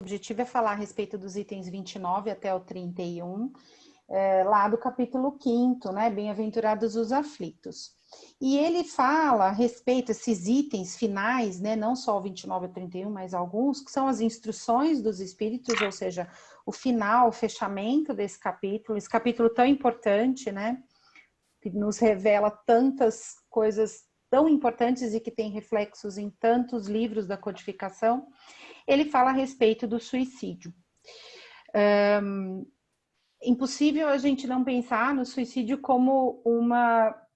objetivo é falar a respeito dos itens 29 até o 31, lá do capítulo 5º, né? Bem-aventurados os aflitos. E ele fala a respeito desses itens finais, né? Não só o 29 a 31, mas alguns, que são as instruções dos espíritos, ou seja, o final, o fechamento desse capítulo, esse capítulo tão importante, né? Que nos revela tantas coisas tão importantes e que tem reflexos em tantos livros da codificação. Ele fala a respeito do suicídio. Impossível a gente não pensar no suicídio como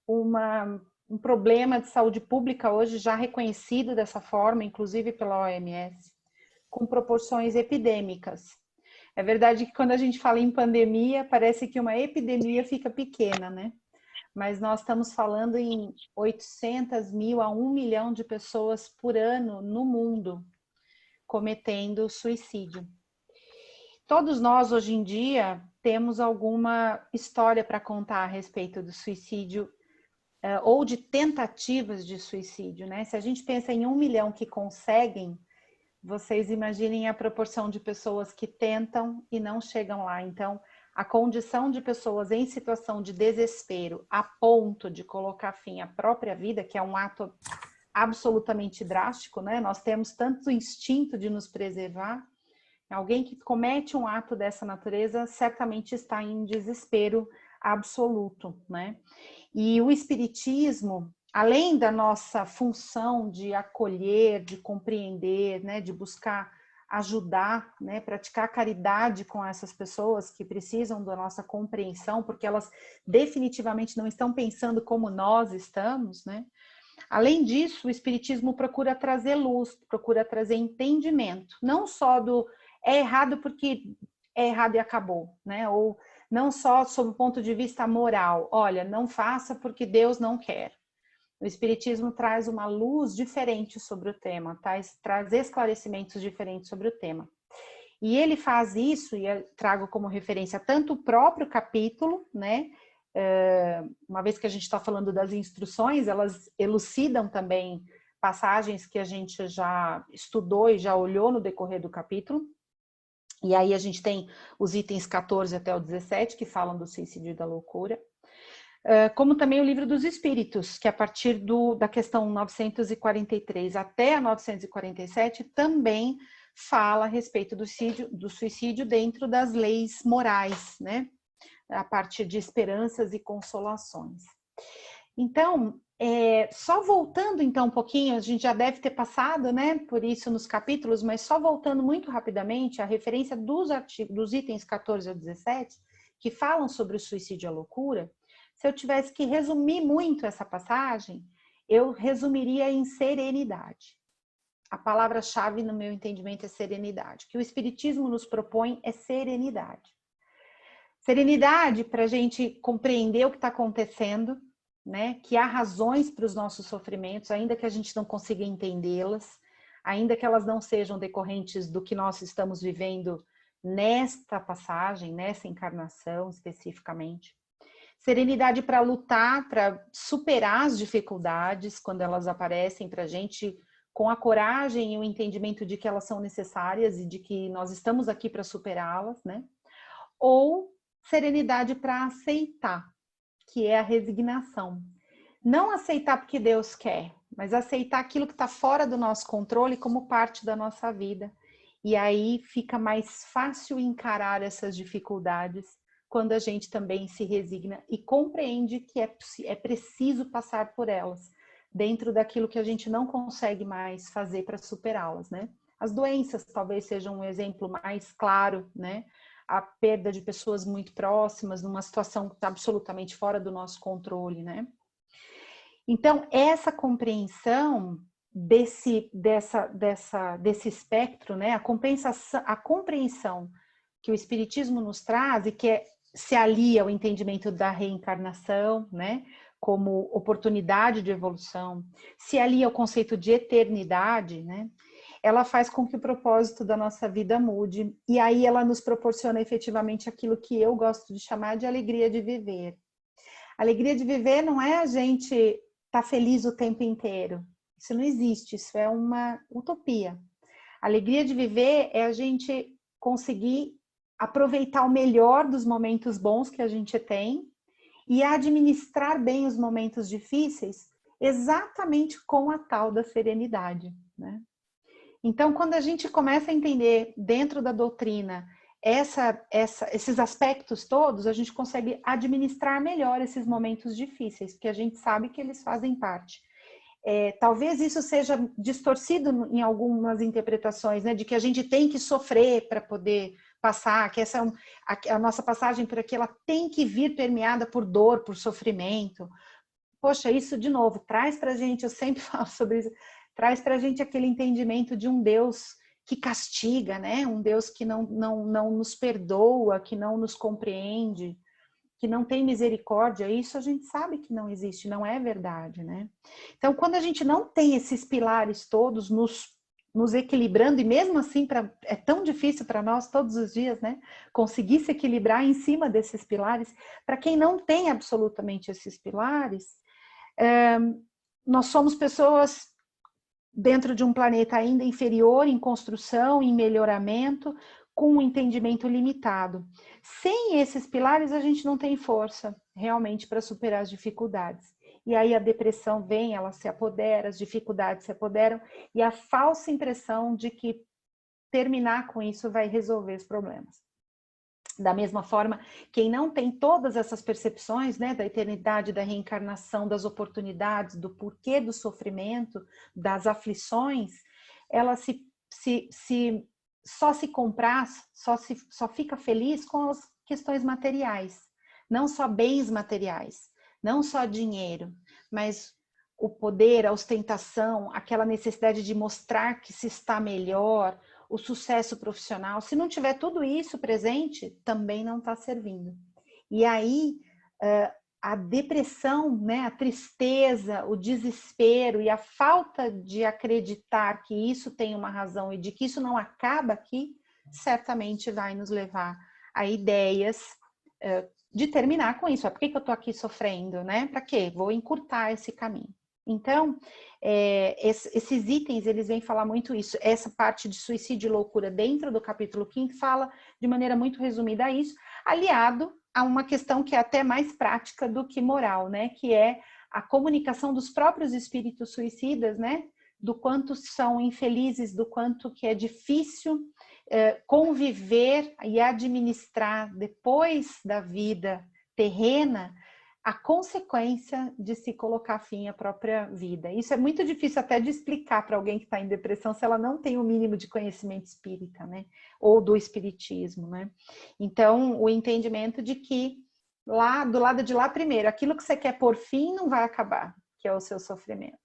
um problema de saúde pública hoje já reconhecido dessa forma, inclusive pela OMS, com proporções epidêmicas. É verdade que quando a gente fala em pandemia, parece que uma epidemia fica pequena, né? Mas nós estamos falando em 800 mil a 1 milhão de pessoas por ano no mundo cometendo suicídio. Todos nós, hoje em dia, temos alguma história para contar a respeito do suicídio ou de tentativas de suicídio, né? Se a gente pensa em 1 milhão que conseguem, vocês imaginem a proporção de pessoas que tentam e não chegam lá. Então, a condição de pessoas em situação de desespero a ponto de colocar fim à própria vida, que é um ato absolutamente drástico, né? Nós temos tanto instinto de nos preservar. Alguém que comete um ato dessa natureza certamente está em desespero absoluto, né? E o espiritismo, além da nossa função de acolher, de compreender, né, de buscar ajudar, né, praticar caridade com essas pessoas que precisam da nossa compreensão, porque elas definitivamente não estão pensando como nós estamos, né? Além disso, o espiritismo procura trazer luz, procura trazer entendimento, não só do é errado porque é errado e acabou, né? Ou não só sob o ponto de vista moral, olha, não faça porque Deus não quer. O espiritismo traz uma luz diferente sobre o tema, traz esclarecimentos diferentes sobre o tema. E ele faz isso, e eu trago como referência tanto o próprio capítulo, né? Uma vez que a gente está falando das instruções, elas elucidam também passagens que a gente já estudou e já olhou no decorrer do capítulo. E aí a gente tem os itens 14 até o 17, que falam do suicídio e da loucura. Como também o Livro dos Espíritos, que a partir da questão 943 até a 947, também fala a respeito do suicídio dentro das leis morais, né? A partir de esperanças e consolações. Então, só voltando então um pouquinho, a gente já deve ter passado, né, por isso nos capítulos, mas só voltando muito rapidamente, a referência dos itens 14 ao 17, que falam sobre o suicídio e a loucura, se eu tivesse que resumir muito essa passagem, eu resumiria em serenidade. A palavra-chave no meu entendimento é serenidade. O que o Espiritismo nos propõe é serenidade. Serenidade para a gente compreender o que está acontecendo, né? Que há razões para os nossos sofrimentos, ainda que a gente não consiga entendê-las, ainda que elas não sejam decorrentes do que nós estamos vivendo nesta passagem, nessa encarnação especificamente. Serenidade para lutar, para superar as dificuldades quando elas aparecem para a gente, com a coragem e o entendimento de que elas são necessárias e de que nós estamos aqui para superá-las, né? Ou serenidade para aceitar, que é a resignação. Não aceitar porque Deus quer, mas aceitar aquilo que está fora do nosso controle como parte da nossa vida. E aí fica mais fácil encarar essas dificuldades quando a gente também se resigna e compreende que é preciso passar por elas, dentro daquilo que a gente não consegue mais fazer para superá-las, né? As doenças talvez sejam um exemplo mais claro, né? A perda de pessoas muito próximas, numa situação que está absolutamente fora do nosso controle, né? Então, essa compreensão desse espectro, né? A compreensão que o Espiritismo nos traz e que se alia ao entendimento da reencarnação, né? Como oportunidade de evolução, se alia ao conceito de eternidade, né? Ela faz com que o propósito da nossa vida mude, e aí ela nos proporciona efetivamente aquilo que eu gosto de chamar de alegria de viver. Alegria de viver não é a gente estar feliz o tempo inteiro. Isso não existe, isso é uma utopia. A alegria de viver é a gente conseguir aproveitar o melhor dos momentos bons que a gente tem e administrar bem os momentos difíceis exatamente com a tal da serenidade, né? Então, quando a gente começa a entender dentro da doutrina esses aspectos todos, a gente consegue administrar melhor esses momentos difíceis, porque a gente sabe que eles fazem parte. Talvez isso seja distorcido em algumas interpretações, né, de que a gente tem que sofrer para poder passar, que essa a nossa passagem por aqui, ela tem que vir permeada por dor, por sofrimento. Poxa, isso de novo, traz para a gente, eu sempre falo sobre isso, traz para a gente aquele entendimento de um Deus que castiga, né? Um Deus que não nos perdoa, que não nos compreende, que não tem misericórdia. Isso a gente sabe que não existe, não é verdade, né? Então, quando a gente não tem esses pilares todos nos equilibrando, e mesmo assim é tão difícil para nós todos os dias, né? Conseguir se equilibrar em cima desses pilares. Para quem não tem absolutamente esses pilares, nós somos pessoas dentro de um planeta ainda inferior, em construção, em melhoramento, com um entendimento limitado. Sem esses pilares, a gente não tem força realmente para superar as dificuldades. E aí a depressão vem, ela se apodera, as dificuldades se apoderam, e a falsa impressão de que terminar com isso vai resolver os problemas. Da mesma forma, quem não tem todas essas percepções, né, da eternidade, da reencarnação, das oportunidades, do porquê do sofrimento, das aflições, ela só se compraz, só fica feliz com as questões materiais, não só bens materiais, não só dinheiro, mas o poder, a ostentação, aquela necessidade de mostrar que se está melhor, o sucesso profissional. Se não tiver tudo isso presente, também não está servindo. E aí, a depressão, né, a tristeza, o desespero e a falta de acreditar que isso tem uma razão e de que isso não acaba aqui, certamente vai nos levar a ideias de terminar com isso. Por que eu estou aqui sofrendo, né? Para quê? Vou encurtar esse caminho. Então, esses itens, eles vêm falar muito isso. Essa parte de suicídio e loucura dentro do capítulo 5 fala de maneira muito resumida a isso, aliado a uma questão que é até mais prática do que moral, né? Que é a comunicação dos próprios espíritos suicidas, né? Do quanto são infelizes, do quanto que é difícil conviver e administrar depois da vida terrena a consequência de se colocar fim à própria vida. Isso é muito difícil até de explicar para alguém que está em depressão se ela não tem o mínimo de conhecimento espírita, né? Ou do espiritismo, né? Então, o entendimento de que lá do lado de lá, primeiro, aquilo que você quer por fim não vai acabar, que é o seu sofrimento.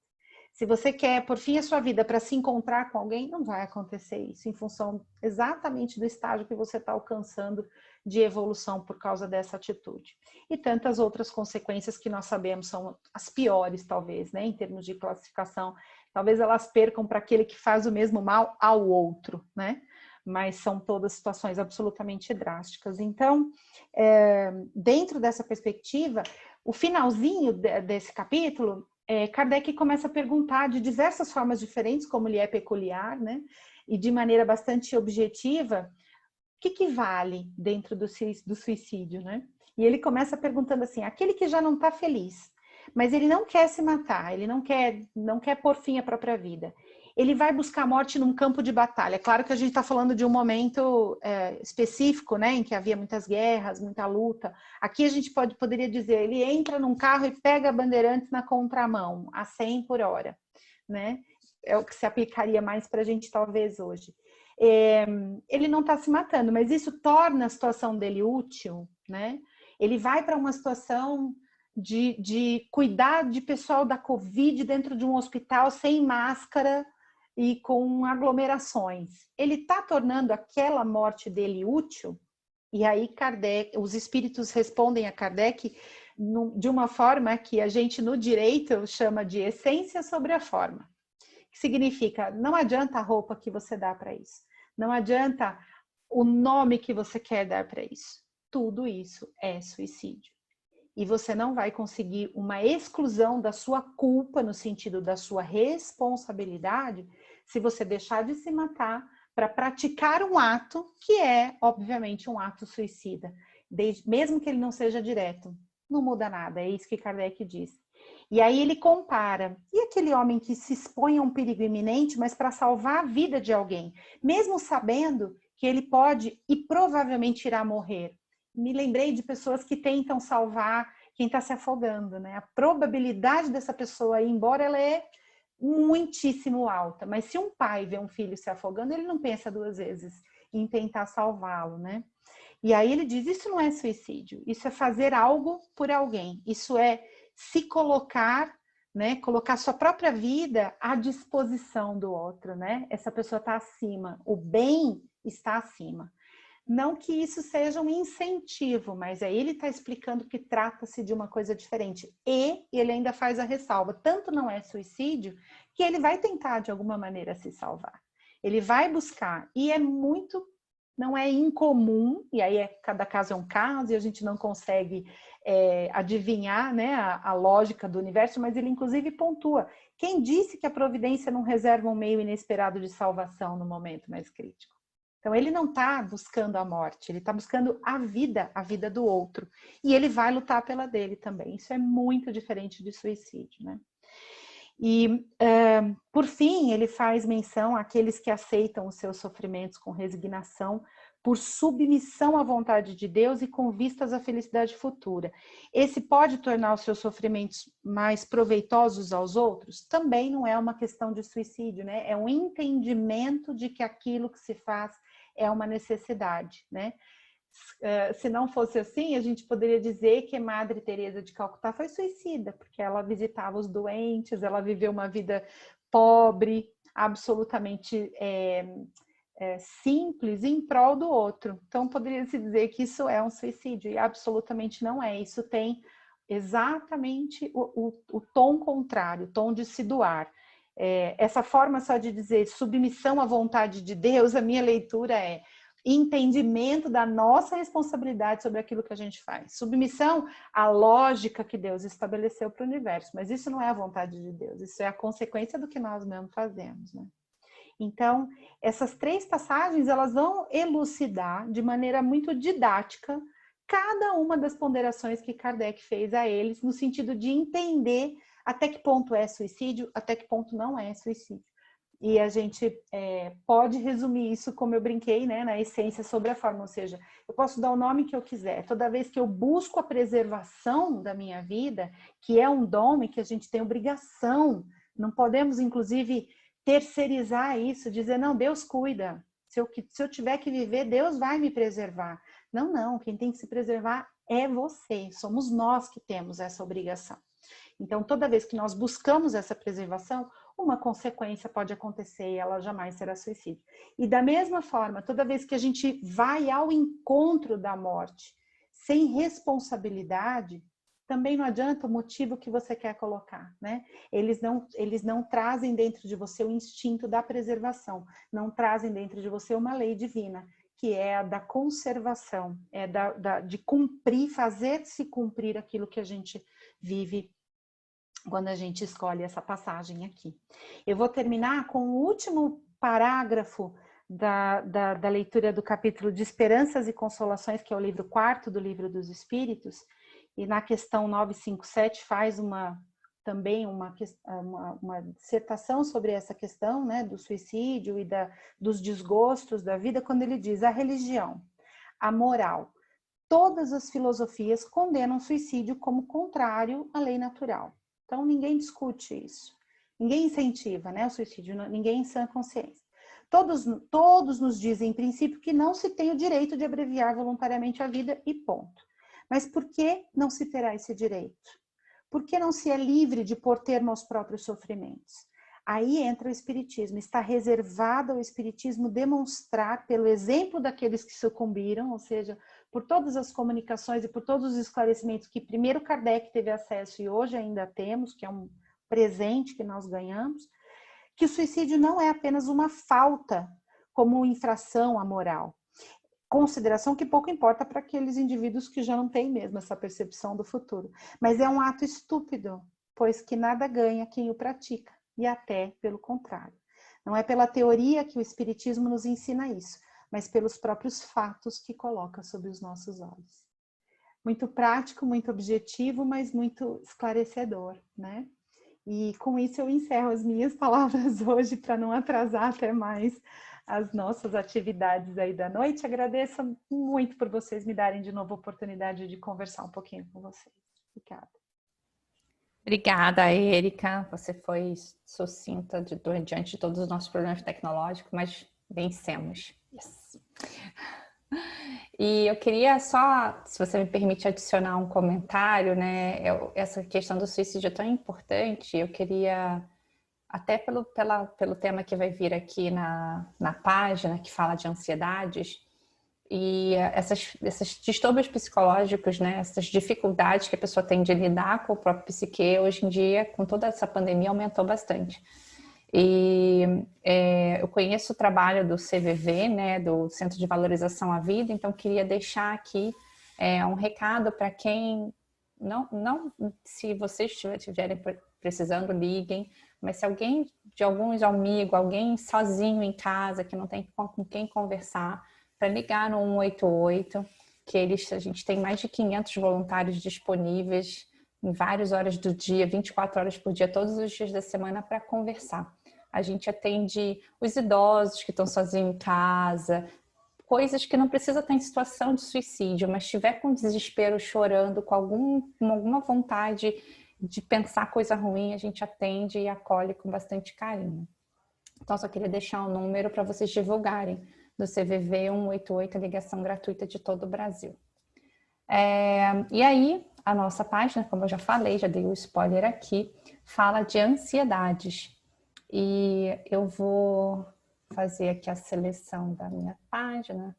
Se você quer por fim a sua vida para se encontrar com alguém, não vai acontecer isso, em função exatamente do estágio que você está alcançando de evolução por causa dessa atitude. E tantas outras consequências que nós sabemos são as piores, talvez, né, em termos de classificação. Talvez elas percam para aquele que faz o mesmo mal ao outro, né? Mas são todas situações absolutamente drásticas. Então, dentro dessa perspectiva, o finalzinho desse capítulo, Kardec começa a perguntar de diversas formas diferentes, como ele é peculiar, né? E de maneira bastante objetiva, o que vale dentro do suicídio, né? E ele começa perguntando assim, aquele que já não está feliz, mas ele não quer se matar, ele não quer pôr fim à própria vida. Ele vai buscar a morte num campo de batalha. Claro que a gente está falando de um momento específico, né, em que havia muitas guerras, muita luta. Aqui a gente poderia dizer, ele entra num carro e pega a Bandeirantes na contramão, a 100 por hora, né? É o que se aplicaria mais para a gente talvez hoje. Ele não está se matando, mas isso torna a situação dele útil, né? Ele vai para uma situação de cuidar de pessoal da Covid dentro de um hospital sem máscara e com aglomerações. Ele está tornando aquela morte dele útil? E aí Kardec, os espíritos respondem a Kardec de uma forma que a gente no direito chama de essência sobre a forma. Que significa, não adianta a roupa que você dá para isso. Não adianta o nome que você quer dar para isso. Tudo isso é suicídio. E você não vai conseguir uma exclusão da sua culpa, no sentido da sua responsabilidade, se você deixar de se matar para praticar um ato que é, obviamente, um ato suicida. Mesmo que ele não seja direto, não muda nada, é isso que Kardec diz. E aí ele compara, e aquele homem que se expõe a um perigo iminente, mas para salvar a vida de alguém, mesmo sabendo que ele pode e provavelmente irá morrer. Me lembrei de pessoas que tentam salvar quem está se afogando, né? A probabilidade dessa pessoa ir embora, ela é muitíssimo alta, mas se um pai vê um filho se afogando, ele não pensa duas vezes em tentar salvá-lo, né? E aí ele diz, isso não é suicídio, isso é fazer algo por alguém, isso é se colocar, né, colocar sua própria vida à disposição do outro, né? Essa pessoa está acima, o bem está acima. Não que isso seja um incentivo, mas aí ele está explicando que trata-se de uma coisa diferente. E ele ainda faz a ressalva, tanto não é suicídio, que ele vai tentar de alguma maneira se salvar. Ele vai buscar, e é muito, não é incomum, e aí cada caso é um caso, e a gente não consegue adivinhar, né, a lógica do universo, mas ele inclusive pontua. Quem disse que a providência não reserva um meio inesperado de salvação no momento mais crítico? Então, ele não está buscando a morte, ele está buscando a vida do outro. E ele vai lutar pela dele também. Isso é muito diferente de suicídio, né? E, por fim, ele faz menção àqueles que aceitam os seus sofrimentos com resignação, por submissão à vontade de Deus e com vistas à felicidade futura. Esse pode tornar os seus sofrimentos mais proveitosos aos outros? Também não é uma questão de suicídio, né? É um entendimento de que aquilo que se faz é uma necessidade, né? Se não fosse assim, a gente poderia dizer que Madre Teresa de Calcutá foi suicida, porque ela visitava os doentes, ela viveu uma vida pobre, absolutamente simples, em prol do outro. Então, poderia-se dizer que isso é um suicídio, e absolutamente não é. Isso tem exatamente o tom contrário, o tom de se doar. Essa forma só de dizer submissão à vontade de Deus, a minha leitura é entendimento da nossa responsabilidade sobre aquilo que a gente faz. Submissão à lógica que Deus estabeleceu para o universo, mas isso não é a vontade de Deus, isso é a consequência do que nós mesmos fazemos, né? Então, essas três passagens, elas vão elucidar de maneira muito didática cada uma das ponderações que Kardec fez a eles, no sentido de entender até que ponto é suicídio, até que ponto não é suicídio. E a gente pode resumir isso, como eu brinquei, né, na essência sobre a forma, ou seja, eu posso dar o nome que eu quiser. Toda vez que eu busco a preservação da minha vida, que é um dom e que a gente tem obrigação, não podemos, inclusive, terceirizar isso, dizer, não, Deus cuida. Se eu tiver que viver, Deus vai me preservar. Não, quem tem que se preservar é você, somos nós que temos essa obrigação. Então, toda vez que nós buscamos essa preservação, uma consequência pode acontecer e ela jamais será suicídio. E da mesma forma, toda vez que a gente vai ao encontro da morte sem responsabilidade, também não adianta o motivo que você quer colocar, né? Eles não trazem dentro de você o instinto da preservação, não trazem dentro de você uma lei divina, que é a da conservação, de cumprir, fazer-se cumprir aquilo que a gente vive quando a gente escolhe essa passagem aqui. Eu vou terminar com o último parágrafo da leitura do capítulo de Esperanças e Consolações, que é o livro 4 do Livro dos Espíritos, e na questão 957 faz também uma dissertação sobre essa questão, né, do suicídio e dos desgostos da vida, quando ele diz: a religião, a moral, todas as filosofias condenam o suicídio como contrário à lei natural. Então, ninguém discute isso. Ninguém incentiva, né, o suicídio, ninguém em sã consciência. Todos nos dizem, em princípio, que não se tem o direito de abreviar voluntariamente a vida e ponto. Mas por que não se terá esse direito? Por que não se é livre de pôr termo aos próprios sofrimentos? Aí entra o Espiritismo. Está reservado ao Espiritismo demonstrar, pelo exemplo daqueles que sucumbiram, ou seja, por todas as comunicações e por todos os esclarecimentos que primeiro Kardec teve acesso e hoje ainda temos, que é um presente que nós ganhamos, que o suicídio não é apenas uma falta como infração à moral. Consideração que pouco importa para aqueles indivíduos que já não têm mesmo essa percepção do futuro. Mas é um ato estúpido, pois que nada ganha quem o pratica, e até pelo contrário. Não é pela teoria que o Espiritismo nos ensina isso, mas pelos próprios fatos que coloca sob os nossos olhos. Muito prático, muito objetivo, mas muito esclarecedor, né? E com isso eu encerro as minhas palavras hoje para não atrasar até mais as nossas atividades aí da noite. Agradeço muito por vocês me darem de novo a oportunidade de conversar um pouquinho com vocês. Obrigada. Obrigada, Érica. Você foi sucinta diante de todos os nossos problemas tecnológicos, mas vencemos. Yes. E eu queria só, se você me permite, adicionar um comentário, né? Essa questão do suicídio é tão importante, eu queria, até pelo tema que vai vir aqui na página, que fala de ansiedades, e esses distúrbios psicológicos, né? Essas dificuldades que a pessoa tem de lidar com o próprio psique, hoje em dia, com toda essa pandemia, aumentou bastante. E eu conheço o trabalho do CVV, né, do Centro de Valorização à Vida, então queria deixar aqui um recado para quem, não se vocês estiverem precisando, liguem, mas se alguém, de alguns amigos, alguém sozinho em casa, que não tem com quem conversar, para ligar no 188, que a gente tem mais de 500 voluntários disponíveis em várias horas do dia, 24 horas por dia, todos os dias da semana, para conversar. A gente atende os idosos que estão sozinhos em casa, coisas que não precisa estar em situação de suicídio, mas estiver com desespero, chorando, com alguma vontade de pensar coisa ruim, a gente atende e acolhe com bastante carinho. Então, só queria deixar um número para vocês divulgarem do CVV 188, a ligação gratuita de todo o Brasil. E aí, a nossa página, como eu já falei, já dei o spoiler aqui, fala de ansiedades. E eu vou fazer aqui a seleção da minha página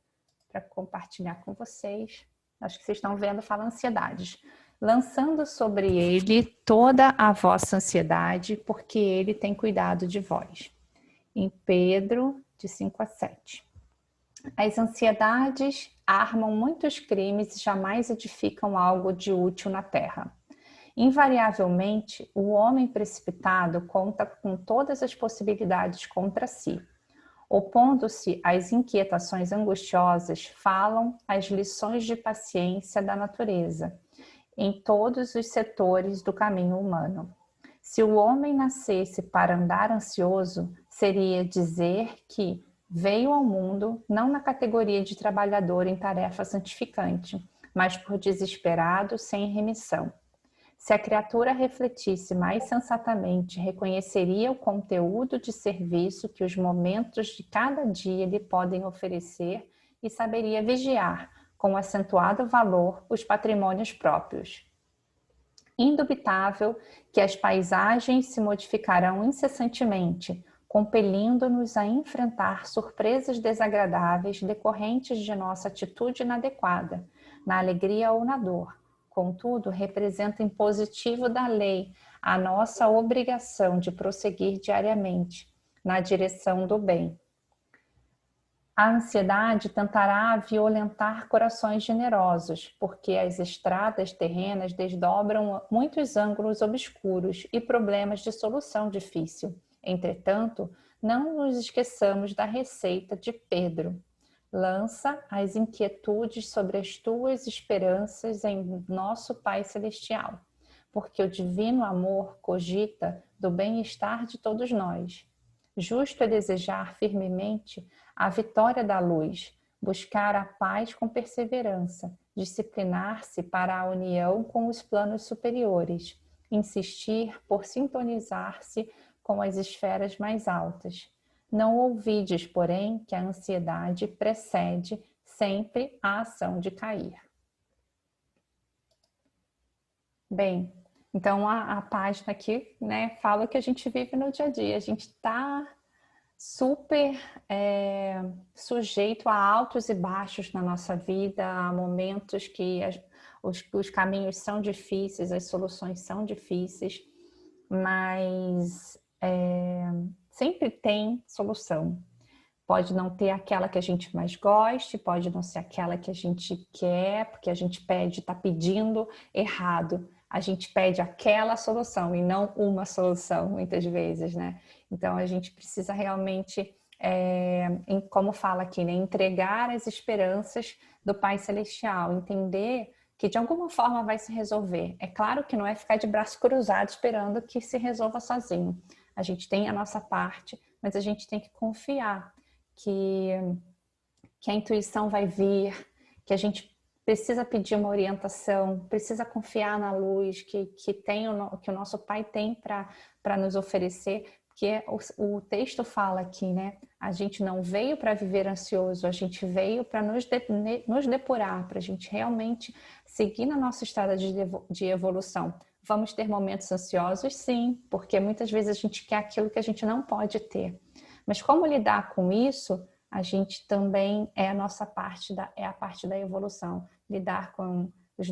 para compartilhar com vocês. Acho que vocês estão vendo, fala ansiedades. Lançando sobre ele toda a vossa ansiedade, porque ele tem cuidado de vós. Em Pedro, de 5 a 7. As ansiedades armam muitos crimes e jamais edificam algo de útil na terra. Invariavelmente, o homem precipitado conta com todas as possibilidades contra si. Opondo-se às inquietações angustiosas, falam as lições de paciência da natureza, em todos os setores do caminho humano. Se o homem nascesse para andar ansioso, seria dizer que veio ao mundo não na categoria de trabalhador em tarefa santificante, mas por desesperado sem remissão. Se a criatura refletisse mais sensatamente, reconheceria o conteúdo de serviço que os momentos de cada dia lhe podem oferecer e saberia vigiar, com acentuado valor, os patrimônios próprios. Indubitável que as paisagens se modificarão incessantemente, compelindo-nos a enfrentar surpresas desagradáveis decorrentes de nossa atitude inadequada, na alegria ou na dor. Contudo, representa em positivo da lei a nossa obrigação de prosseguir diariamente na direção do bem. A ansiedade tentará violentar corações generosos, porque as estradas terrenas desdobram muitos ângulos obscuros e problemas de solução difícil. Entretanto, não nos esqueçamos da receita de Pedro. Lança as inquietudes sobre as tuas esperanças em nosso Pai Celestial, porque o divino amor cogita do bem-estar de todos nós. Justo é desejar firmemente a vitória da luz, buscar a paz com perseverança, disciplinar-se para a união com os planos superiores, insistir por sintonizar-se com as esferas mais altas. Não ouvides, porém, que a ansiedade precede sempre a ação de cair. Bem, então a página aqui, né, fala o que a gente vive no dia a dia. A gente está super sujeito a altos e baixos na nossa vida, a momentos que os caminhos são difíceis, as soluções são difíceis, mas sempre tem solução. Pode não ter aquela que a gente mais goste, pode não ser aquela que a gente quer, porque a gente está pedindo errado. a gente pede aquela solução e não uma solução, muitas vezes, né? Então, a gente precisa realmente, como fala aqui, né? Entregar as esperanças do Pai Celestial, entender que de alguma forma vai se resolver. É claro que não é ficar de braço cruzado esperando que se resolva sozinho. A gente tem a nossa parte, mas a gente tem que confiar que a intuição vai vir, que a gente precisa pedir uma orientação, precisa confiar na luz que o nosso Pai tem para nos oferecer, porque o texto fala aqui, né? A gente não veio para viver ansioso, a gente veio para nos depurar, para a gente realmente seguir na nossa estrada de evolução. Vamos ter momentos ansiosos, sim, porque muitas vezes a gente quer aquilo que a gente não pode ter. Mas como lidar com isso? A gente também é a nossa parte a parte da evolução, lidar com os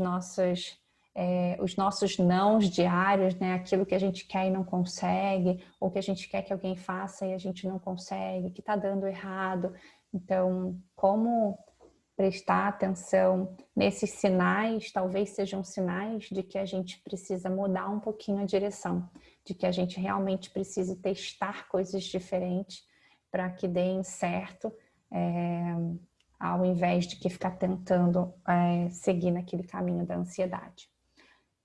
nossos nãos diários, né? Aquilo que a gente quer e não consegue, ou que a gente quer que alguém faça e a gente não consegue, que está dando errado. Então, como prestar atenção nesses sinais, talvez sejam sinais de que a gente precisa mudar um pouquinho a direção, de que a gente realmente precise testar coisas diferentes para que deem certo, ao invés de que ficar tentando seguir naquele caminho da ansiedade.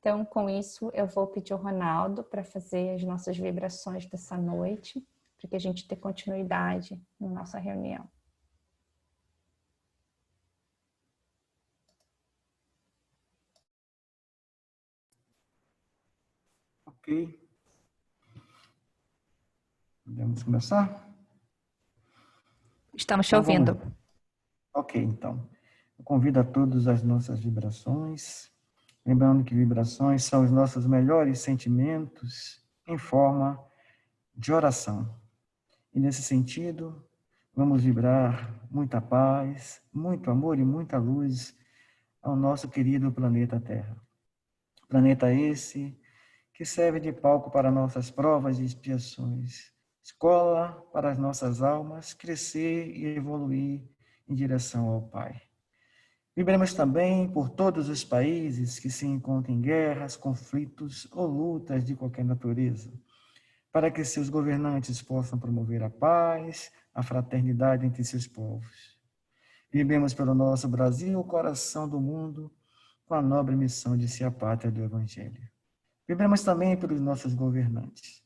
Então, com isso, eu vou pedir ao Ronaldo para fazer as nossas vibrações dessa noite, para que a gente tenha continuidade na nossa reunião. Ok. Podemos começar? Estamos te ouvindo. Ok, então. Eu convido a todos às nossas vibrações. Lembrando que vibrações são os nossos melhores sentimentos em forma de oração. E nesse sentido, vamos vibrar muita paz, muito amor e muita luz ao nosso querido planeta Terra. Planeta esse que serve de palco para nossas provas e expiações, escola para as nossas almas crescer e evoluir em direção ao Pai. Vibremos também por todos os países que se encontram em guerras, conflitos ou lutas de qualquer natureza, para que seus governantes possam promover a paz, a fraternidade entre seus povos. Vibremos pelo nosso Brasil, o coração do mundo, com a nobre missão de ser a pátria do Evangelho. Vibremos também pelos nossos governantes,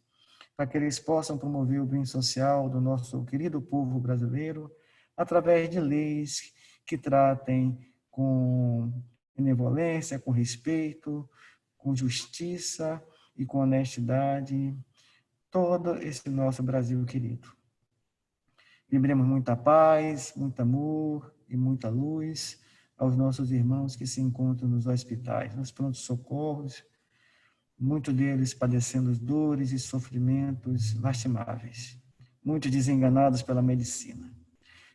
para que eles possam promover o bem social do nosso querido povo brasileiro, através de leis que tratem com benevolência, com respeito, com justiça e com honestidade, todo esse nosso Brasil querido. Vibremos muita paz, muito amor e muita luz aos nossos irmãos que se encontram nos hospitais, nos prontos-socorros, muitos deles padecendo dores e sofrimentos lastimáveis, muitos desenganados pela medicina.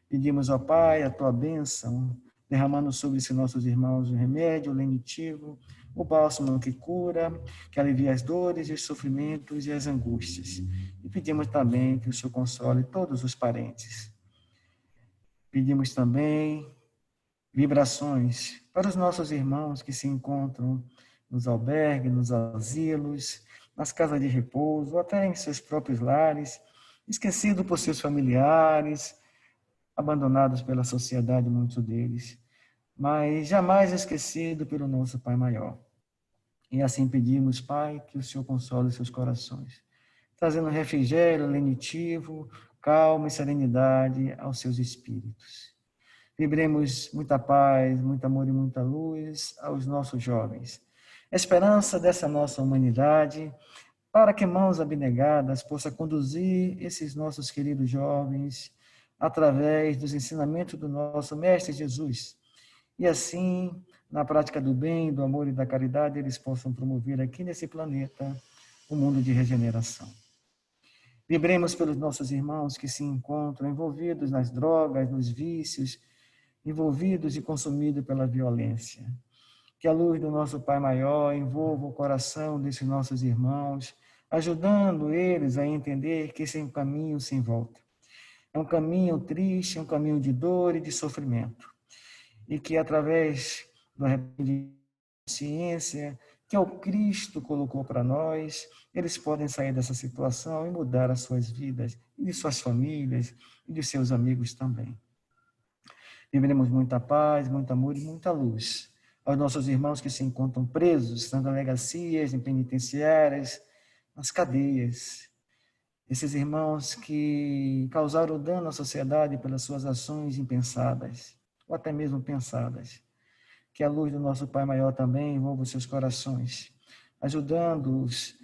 Pedimos ao Pai a tua bênção, derramando sobre esses nossos irmãos o remédio, o lenitivo, o bálsamo que cura, que alivia as dores, os sofrimentos e as angústias. E pedimos também que o Senhor console todos os parentes. Pedimos também vibrações para os nossos irmãos que se encontram nos albergues, nos asilos, nas casas de repouso, ou até em seus próprios lares, esquecidos por seus familiares, abandonados pela sociedade, muitos deles, mas jamais esquecido pelo nosso Pai Maior. E assim pedimos, Pai, que o Senhor console seus corações, trazendo refrigério, lenitivo, calma e serenidade aos seus espíritos. Vibremos muita paz, muito amor e muita luz aos nossos jovens. Esperança dessa nossa humanidade, para que mãos abnegadas possa conduzir esses nossos queridos jovens através dos ensinamentos do nosso Mestre Jesus. E assim, na prática do bem, do amor e da caridade, eles possam promover aqui nesse planeta um mundo de regeneração. Vibremos pelos nossos irmãos que se encontram envolvidos nas drogas, nos vícios, envolvidos e consumidos pela violência. Que a luz do nosso Pai Maior envolva o coração desses nossos irmãos, ajudando eles a entender que esse é um caminho sem volta. É um caminho triste, é um caminho de dor e de sofrimento. E que através do arrependimento, ciência, que o Cristo colocou para nós, eles podem sair dessa situação e mudar as suas vidas, e de suas famílias, e de seus amigos também. Viveremos muita paz, muito amor e muita luz aos nossos irmãos que se encontram presos nas delegacias, em penitenciárias, nas cadeias. Esses irmãos que causaram dano à sociedade pelas suas ações impensadas, ou até mesmo pensadas. Que a luz do nosso Pai Maior também envolva os seus corações, ajudando-os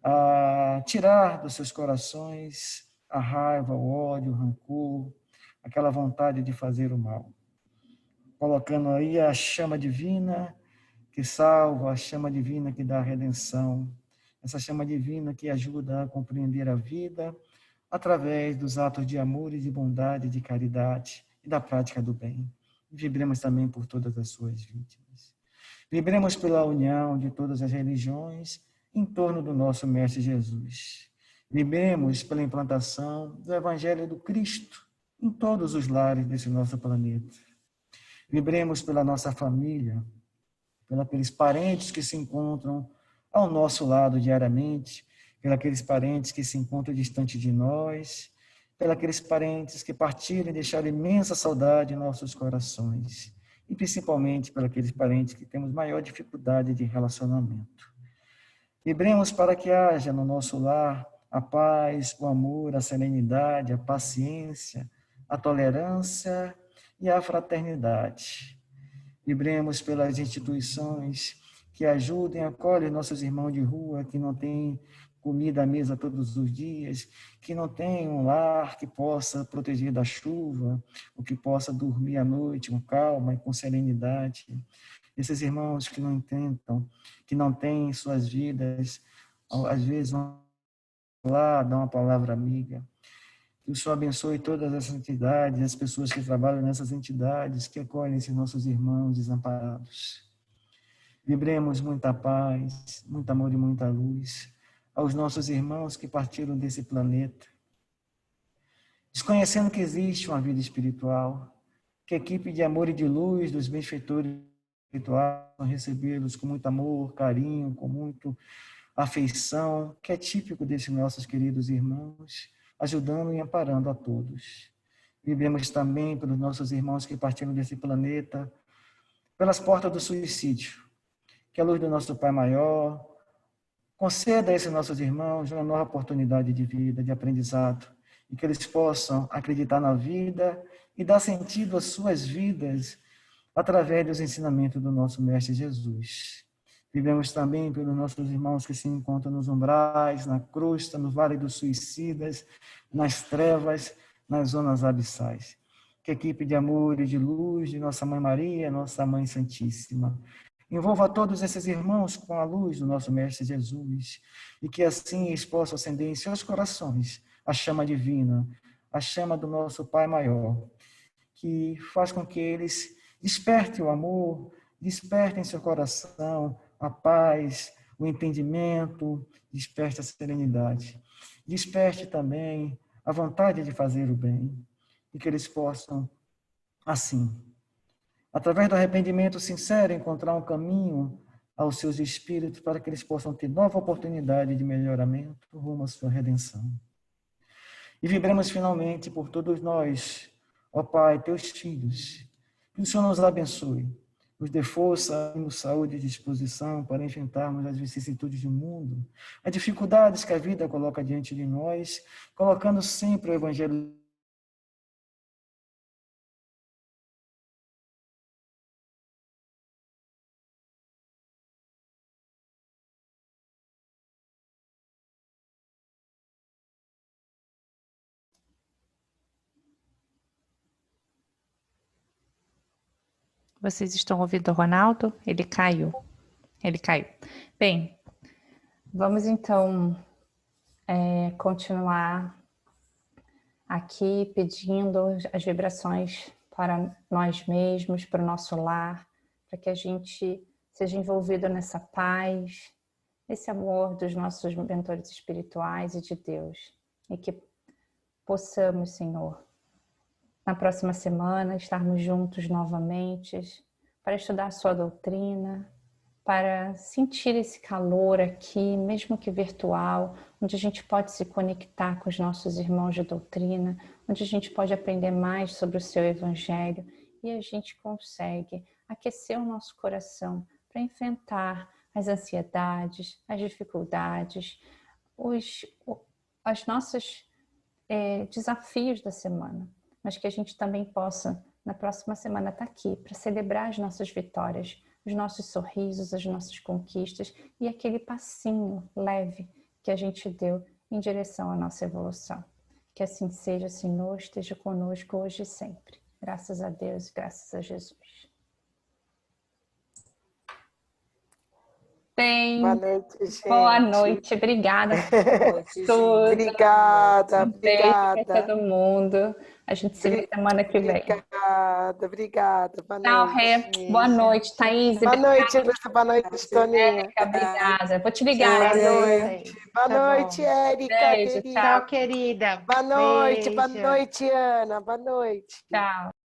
a tirar dos seus corações a raiva, o ódio, o rancor, aquela vontade de fazer o mal. Colocando aí a chama divina que salva, a chama divina que dá a redenção, essa chama divina que ajuda a compreender a vida através dos atos de amor e de bondade, de caridade e da prática do bem. Vibremos também por todas as suas vítimas. Vibremos pela união de todas as religiões em torno do nosso Mestre Jesus. Vibremos pela implantação do Evangelho do Cristo em todos os lares desse nosso planeta. Vibremos pela nossa família, pelos parentes que se encontram ao nosso lado diariamente, pelos parentes que se encontram distante de nós, pelos parentes que partiram e deixaram imensa saudade em nossos corações, e principalmente pelos parentes que temos maior dificuldade de relacionamento. Vibremos para que haja no nosso lar a paz, o amor, a serenidade, a paciência, a tolerância e a fraternidade. Vibremos pelas instituições que ajudem, acolhem nossos irmãos de rua que não têm comida à mesa todos os dias, que não têm um lar que possa proteger da chuva, ou que possa dormir à noite com calma e com serenidade. Esses irmãos que não tentam, que não têm suas vidas, às vezes vão lá, dão uma palavra amiga. Que o Senhor abençoe todas essas entidades, as pessoas que trabalham nessas entidades, que acolhem esses nossos irmãos desamparados. Vibremos muita paz, muito amor e muita luz aos nossos irmãos que partiram desse planeta, desconhecendo que existe uma vida espiritual, que a equipe de amor e de luz dos benfeitores espirituais vão recebê-los com muito amor, carinho, com muito afeição, que é típico desses nossos queridos irmãos, ajudando e amparando a todos. Vivemos também pelos nossos irmãos que partiram desse planeta, pelas portas do suicídio. Que a luz do nosso Pai Maior conceda a esses nossos irmãos uma nova oportunidade de vida, de aprendizado, e que eles possam acreditar na vida e dar sentido às suas vidas através dos ensinamentos do nosso Mestre Jesus. Vivemos também pelos nossos irmãos que se encontram nos umbrais, na crosta, no vale dos suicidas, nas trevas, nas zonas abissais. Que a equipe de amor e de luz de Nossa Mãe Maria, Nossa Mãe Santíssima, envolva todos esses irmãos com a luz do nosso Mestre Jesus, e que assim eles possam acender em seus corações a chama divina, a chama do nosso Pai Maior, que faz com que eles despertem o amor, despertem seu coração, a paz, o entendimento, desperte a serenidade. Desperte também a vontade de fazer o bem, e que eles possam, assim, através do arrependimento sincero, encontrar um caminho aos seus espíritos para que eles possam ter nova oportunidade de melhoramento rumo à sua redenção. E vibremos finalmente por todos nós, ó Pai, teus filhos, que o Senhor nos abençoe, nos dê força, saúde e disposição para enfrentarmos as vicissitudes do mundo, as dificuldades que a vida coloca diante de nós, colocando sempre o Evangelho. Vocês estão ouvindo o Ronaldo? Ele caiu. Bem, vamos então continuar aqui pedindo as vibrações para nós mesmos, para o nosso lar, para que a gente seja envolvido nessa paz, nesse amor dos nossos mentores espirituais e de Deus. E que possamos, Senhor, na próxima semana estarmos juntos novamente para estudar a sua doutrina, para sentir esse calor aqui, mesmo que virtual, onde a gente pode se conectar com os nossos irmãos de doutrina, onde a gente pode aprender mais sobre o seu evangelho e a gente consegue aquecer o nosso coração para enfrentar as ansiedades, as dificuldades, as nossas desafios da semana, mas que a gente também possa, na próxima semana, estar aqui para celebrar as nossas vitórias, os nossos sorrisos, as nossas conquistas e aquele passinho leve que a gente deu em direção à nossa evolução. Que assim seja, Senhor, esteja conosco hoje e sempre. Graças a Deus e graças a Jesus. Boa noite, gente. Boa noite, obrigada. Obrigada, Um beijo para obrigada. todo mundo. A gente se vê semana que vem. Obrigada. Boa Tchau, noite. Rê. Boa noite, Thaís. Boa noite, Lúcia. Boa noite, Toninha. Obrigada. Vou te ligar. Boa noite, Érica, Beijo, querida. Tchau, querida. Boa noite, Beijo. boa noite, Ana. Boa noite. Tchau.